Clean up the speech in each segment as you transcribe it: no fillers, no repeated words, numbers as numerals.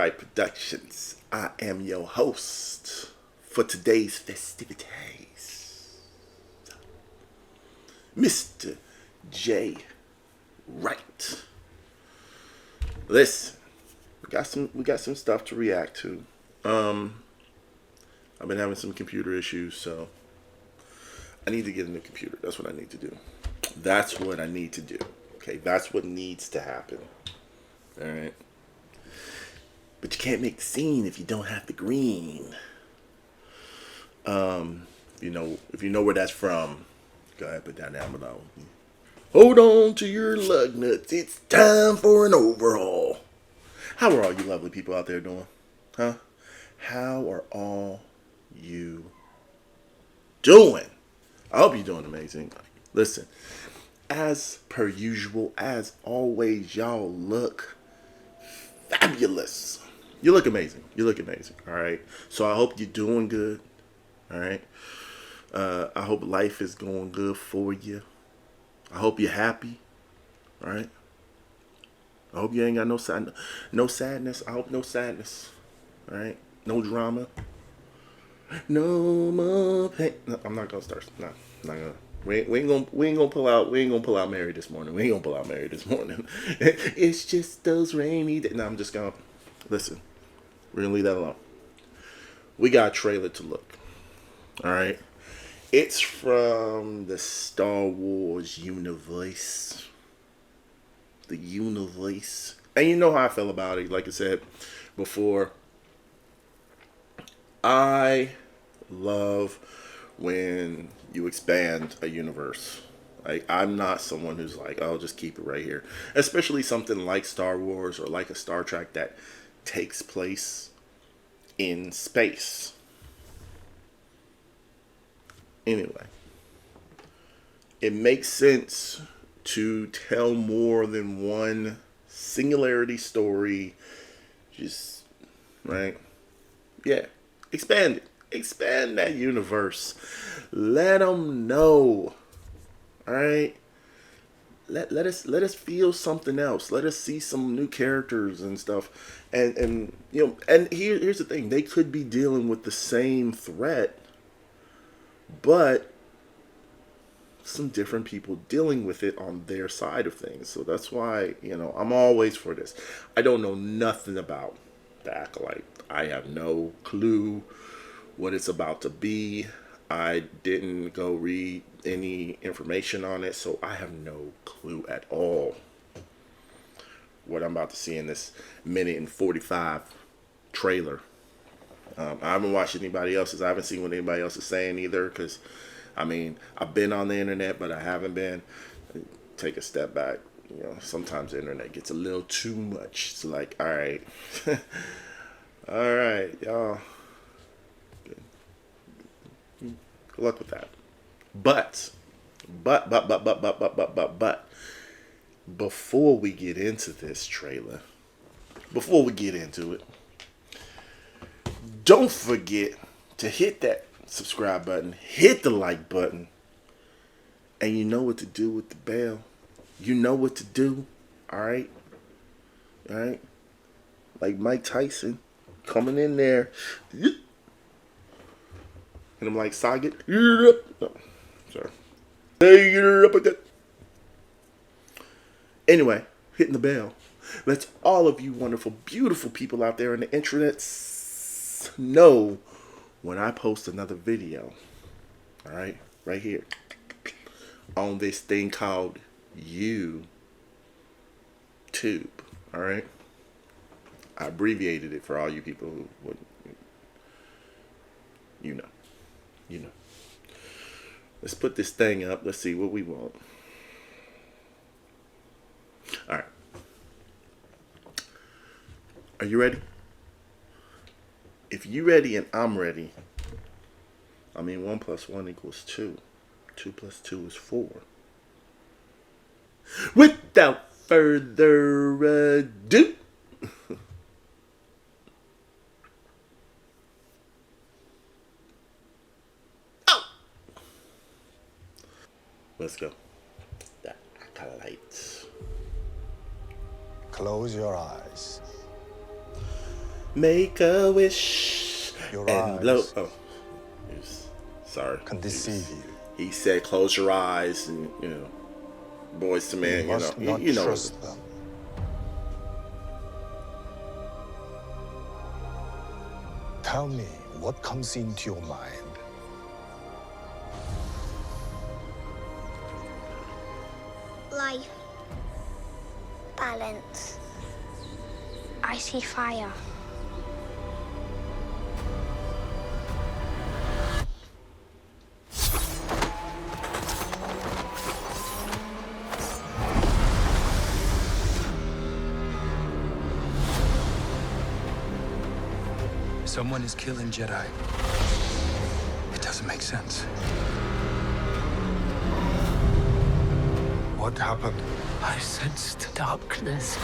Acolyte Productions. I am your host for today's festivities, Mr. J. Wright. Listen, we got some stuff to react to. I've been having some computer issues, so I need to get a new computer. That's what I need to do. That's what I need to do. Okay, that's what needs to happen. All right. But you can't make the scene if you don't have the green. If you know where that's from, go ahead, put that down below. Hold on to your lug nuts. It's time for an overhaul. How are all you lovely people out there doing? Huh? How are all you doing? I hope you're doing amazing. Listen, as per usual, as always, y'all look fabulous. You look amazing. You look amazing. All right. So I hope you're doing good. All right. I hope life is going good for you. I hope you're happy. All right. I hope you ain't got no sadness. I hope no sadness. All right. No drama. No more pain. No, I'm not gonna start. No, I'm not gonna. We ain't gonna pull out. We ain't gonna pull out Mary this morning. We ain't gonna pull out Mary this morning. It's just those rainy days. No, I'm just gonna listen. We're gonna leave that alone. We got a trailer to look. All right. It's from the Star Wars universe. The universe. And you know how I feel about it. Like I said before, I love when you expand a universe. Like, I'm not someone who's like, I'll just keep it right here. Especially something like Star Wars or like a Star Trek that takes place in space. Anyway, it makes sense to tell more than one singularity story. Just, right? Yeah. Expand it. Expand that universe. Let them know. All right? Let us feel something else. Let us see some new characters and stuff. And here's the thing. They could be dealing with the same threat, but some different people dealing with it on their side of things. So that's why, I'm always for this. I don't know nothing about the Acolyte. I have no clue what it's about to be. I didn't go read any information on it, so I have no clue at all what I'm about to see in this minute and 45 trailer. I haven't watched anybody else's. I haven't seen what anybody else is saying either, because, I've been on the internet, but I haven't been. Take a step back. Sometimes the internet gets a little too much. It's like, all right. All right, y'all. Good luck with that. But, before we get into this trailer, before we get into it, don't forget to hit that subscribe button, hit the like button, and you know what to do with the bell. You know what to do, all right? All right? Like Mike Tyson coming in there. And I'm like, Saget. No, sorry. Anyway, hitting the bell. Let's all of you wonderful, beautiful people out there in the internet know when I post another video. All right? Right here. On this thing called YouTube. All right? I abbreviated it for all you people who would, you know. Let's put this thing up. Let's see what we want. All right. Are you ready? If you ready and I'm ready, 1 plus 1 equals 2. 2 plus 2 is 4. Without further ado, let's go. The Acolyte. Close your eyes. Make a wish Your and blow. eyes Oh, he was, sorry. can deceive you. He said, "Close your eyes," and boys to You men. must not You know. trust them. Tell me what comes into your mind. Life. Balance. I see fire. Someone is killing Jedi. It doesn't make sense. What happened? I sensed darkness.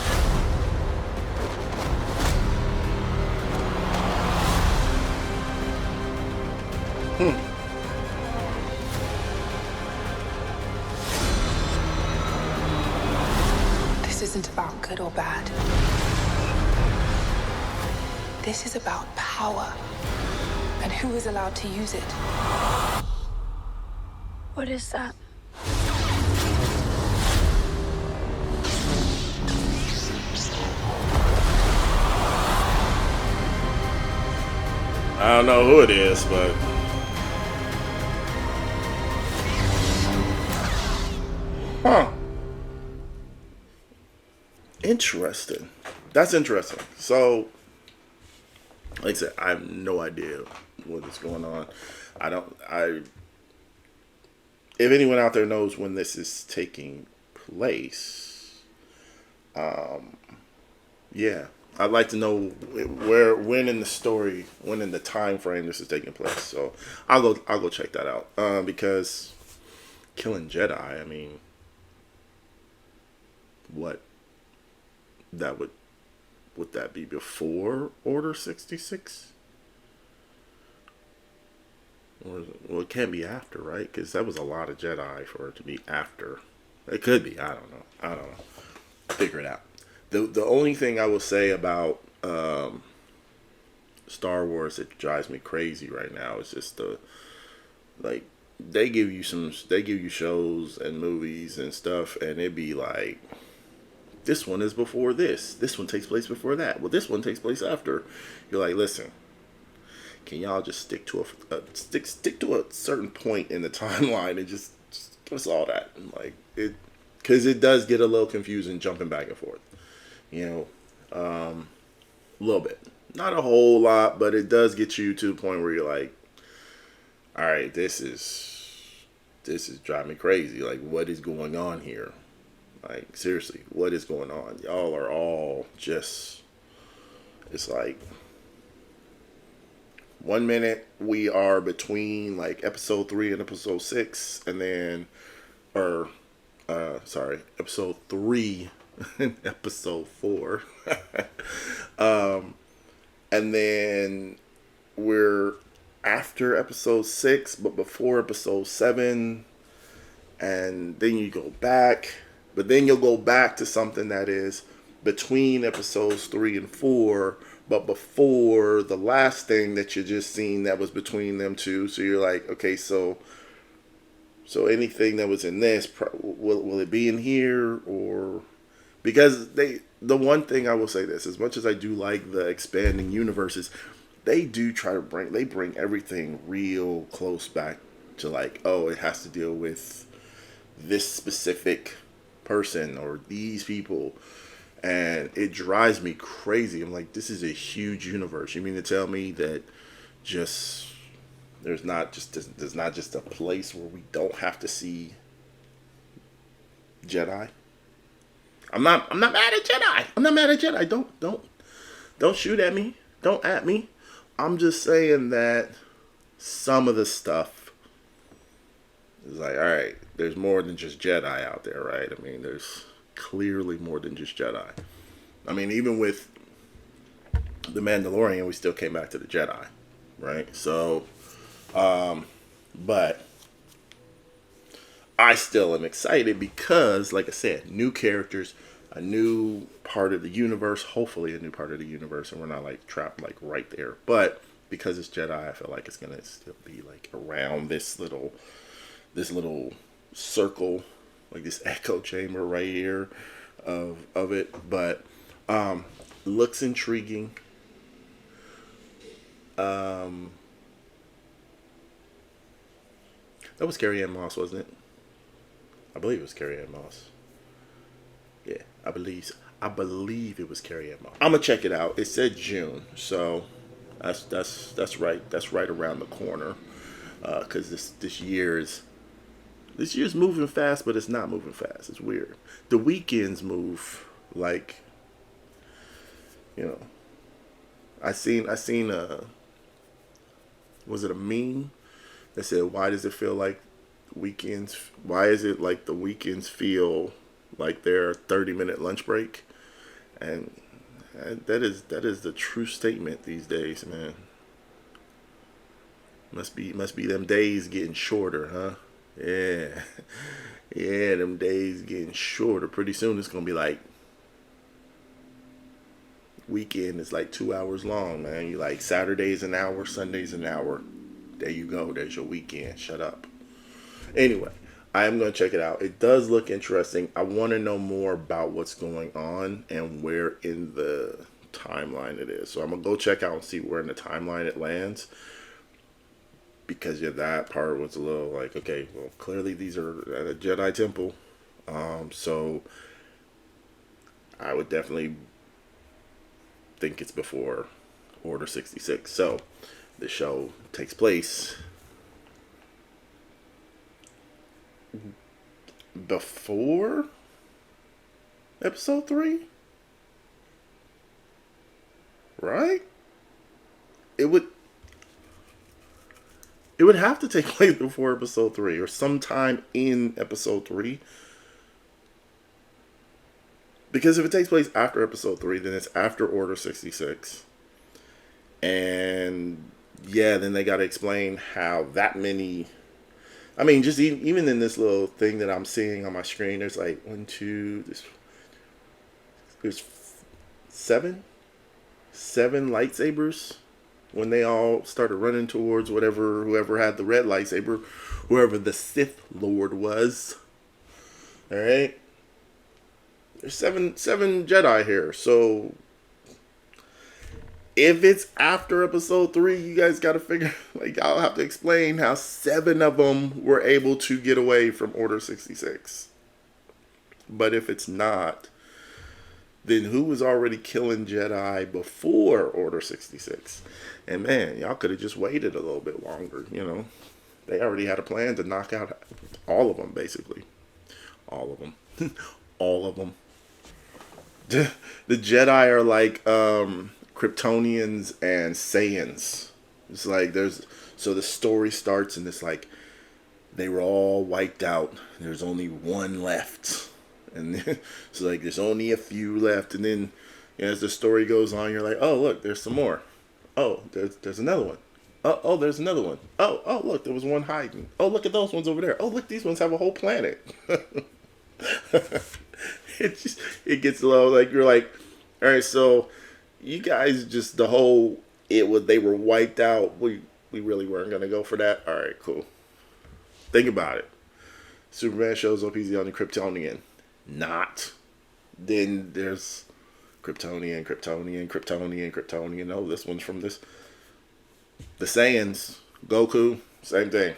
This isn't about good or bad. This is about power and who is allowed to use it. What is that? I don't know who it is, but interesting. That's interesting. So, like I said, I have no idea what is going on. If anyone out there knows when this is taking place, yeah, I'd like to know when in the story, when in the time frame this is taking place. So I'll go check that out. Because killing Jedi, I mean, would that be before Order 66? Or well, it can't be after, right? Because that was a lot of Jedi for it to be after. It could be. I don't know. Figure it out. The only thing I will say about Star Wars that drives me crazy right now is just they give you shows and movies and stuff, and it'd be like, this one is before this. This one takes place before that. Well, this one takes place after. You're like, listen, can y'all just stick to stick to a certain point in the timeline and just give us all that? And like it, because it does get a little confusing jumping back and forth. A little bit, not a whole lot, but it does get you to the point where you're like, all right, this is driving me crazy. Like, what is going on here? Like, seriously, what is going on? Y'all are all just, it's like, 1 minute we are between like episode 3 and episode 6, and then, episode 3 and episode 4. And then we're after episode 6, but before episode 7, and then you go back, but then you'll go back to something that is between episodes 3 and 4, but before the last thing that you just seen that was between them two. So you're like, okay, so anything that was in this, will it be in here? Or because the one thing I will say this, as much as I do like the expanding universes, they do try to bring everything real close back to like, oh, it has to deal with this specific person or these people, and it drives me crazy. I'm like, this is a huge universe. You mean to tell me that there's not just a place where we don't have to see Jedi? I'm not mad at Jedi. I'm not mad at Jedi. Don't shoot at me. Don't at me. I'm just saying that some of the stuff is like, all right, there's more than just Jedi out there, right? I mean, there's clearly more than just Jedi. I mean, even with The Mandalorian, we still came back to the Jedi, right? So, but I still am excited because, like I said, new characters, a new part of the universe, hopefully a new part of the universe, and we're not like trapped like right there. But because it's Jedi, I feel like it's gonna still be like around this little circle, like this echo chamber right here of it. But looks intriguing. That was Carrie Ann Moss, wasn't it? I believe it was Carrie Ann Moss. Yeah, I believe it was Carrie Ann Moss. I'm gonna check it out. It said June, so that's right. That's right around the corner. Because this year's moving fast, but it's not moving fast. It's weird. The weekends move like, you know. I seen a, was it a meme that said, why does it feel like weekends? Why is it like the weekends feel like their 30-minute lunch break? And that is the true statement these days, man. Must be them days getting shorter, huh? Yeah. Yeah, them days getting shorter. Pretty soon it's gonna be like weekend is like 2 hours long, man. You like Saturday's an hour, Sunday's an hour. There you go. There's your weekend. Shut up. Anyway, I am going to check it out. It does look interesting. I want to know more about what's going on and where in the timeline it is. So I'm going to go check out and see where in the timeline it lands. Because yeah, that part was a little like, okay, well, clearly these are at a Jedi temple. So I would definitely think it's before Order 66. So the show takes place before episode 3, right? It would have to take place before episode 3 or sometime in episode 3. Because if it takes place after episode 3, then it's after Order 66. And yeah, then they got to explain how that many. I mean, just even in this little thing that I'm seeing on my screen, there's like there's seven lightsabers when they all started running towards whoever had the red lightsaber, whoever the Sith Lord was. All right, there's seven Jedi here, so. If it's after episode 3, you guys got to figure, like, I'll have to explain how 7 of them were able to get away from Order 66. But if it's not, then who was already killing Jedi before Order 66? And man, y'all could have just waited a little bit longer, you know. They already had a plan to knock out all of them, basically. All of them. All of them. The Jedi are like, Kryptonians and Saiyans. It's like so the story starts and it's like they were all wiped out. There's only one left, and so like there's only a few left. And then as the story goes on, you're like, oh look, there's some more. Oh, there's another one. Oh, there's another one. Oh look, there was one hiding. Oh look at those ones over there. Oh look, these ones have a whole planet. It gets low. Like you're like, all right, so. You guys just they were wiped out. We really weren't gonna go for that. All right, cool. Think about it. Superman shows up. He's the only Kryptonian. Not. Then there's Kryptonian. Oh, this one's from this. The Saiyans, Goku, same thing.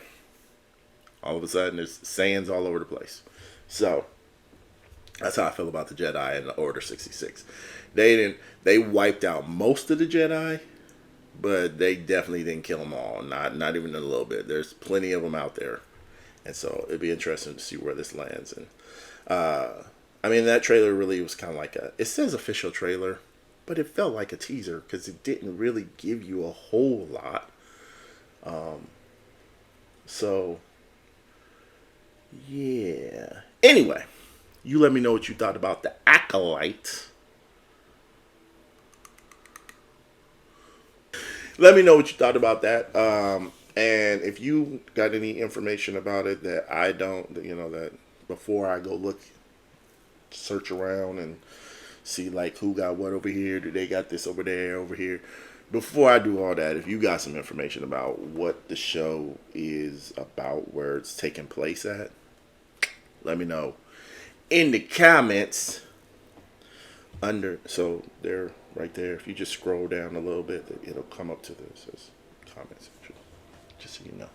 All of a sudden, there's Saiyans all over the place. So that's how I feel about the Jedi and the Order 66. They wiped out most of the Jedi, but they definitely didn't kill them all. Not even a little bit. There's plenty of them out there, and so it'd be interesting to see where this lands. And I mean, that trailer really was kind of like it says official trailer, but it felt like a teaser because it didn't really give you a whole lot. So yeah. Anyway, you let me know what you thought about the Acolyte. Let me know what you thought about that. And if you got any information about it that I don't, that before I go look search around and see like who got what over here. Do they got this over there, over here? Before I do all that, if you got some information about what the show is about, where it's taking place at, let me know in the comments under. So they're right there. If you just scroll down a little bit, it'll come up to this comment section, just so you know.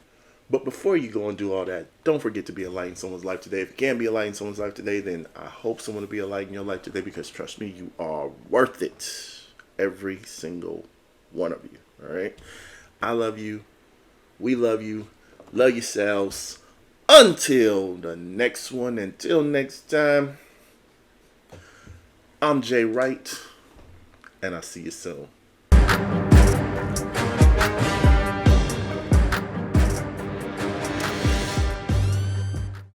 But before you go and do all that, don't forget to be a light in someone's life today. If you can't be a light in someone's life today, then I hope someone will be a light in your life today, because trust me, you are worth it. Every single one of you. All right. I love you. We love you. Love yourselves. Until the next one. Until next time. I'm Jay Wright, and I'll see you soon.